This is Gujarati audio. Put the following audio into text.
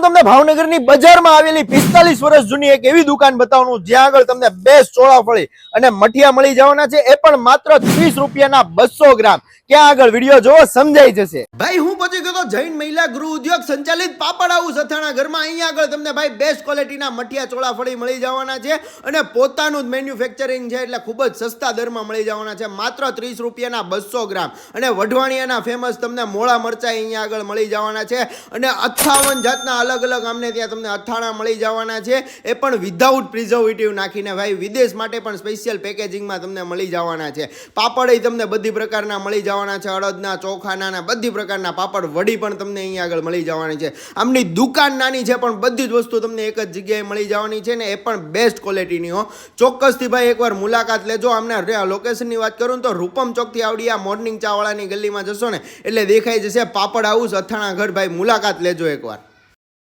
તમને ભાવનગરની બજારમાં આવેલી 45 વર્ષ જૂની એક એવી દુકાન બતાવવાનું જ્યાં આગળ તમને બેસ્ટ ચોળાફળી અને મઠિયા મળી જવાના છે, એ પણ માત્ર 30 રૂપિયાના 200 ગ્રામ. ક્યાં આગળ વિડીયો જોવો સમજાઈ જશે. ભાઈ હું પહોંચી ગયો તો જૈન મહિલા ગૃહ ઉદ્યોગ સંચાલિત પાપડ હાઉસ અથાણા ઘરમાં. અહીંયા આગળ તમને ભાઈ બેસ્ટ ક્વોલિટીના મઠિયા ચોળાફળી મળી જવાના છે અને પોતાનું જ મેન્યુફેક્ચરિંગ છે એટલે ખૂબ જ સસ્તા દરમાં મળી જવાના છે, માત્ર 30 રૂપિયાના 200 ગ્રામ. અને વઢવાણિયાના ફેમસ તમને મોળા મરચાઈ અહીંયા આગળ મળી જવાના છે અને 58 જાતના અલગ અલગ આમને ત્યાં તમને અથાણા મળી જવાના છે, એ પણ વિધાઉટ પ્રિઝર્વેટિવ નાખીને. ભાઈ વિદેશ માટે પણ સ્પેશિયલ પેકેજિંગમાં તમને મળી જવાના છે. પાપડ તમને બધી પ્રકારના મળી જવાના છે, અડદના, ચોખાના, બધી પ્રકારના પાપડ વડી પણ તમને અહીંયા આગળ મળી જવાની છે. આમની દુકાન નાની છે પણ બધી જ વસ્તુ તમને એક જ જગ્યાએ મળી જવાની છે ને એ પણ બેસ્ટ ક્વોલિટીની હો. ચોક્કસથી ભાઈ એકવાર મુલાકાત લેજો. આમને લોકેશનની વાત કરું તો રૂપમ ચોકથી આવડી આ મોર્નિંગ ચાવાળાની ગલીમાં જશો ને એટલે દેખાઈ જશે પાપડ હાઉસ અથાણા ઘર. ભાઈ મુલાકાત લેજો એકવાર.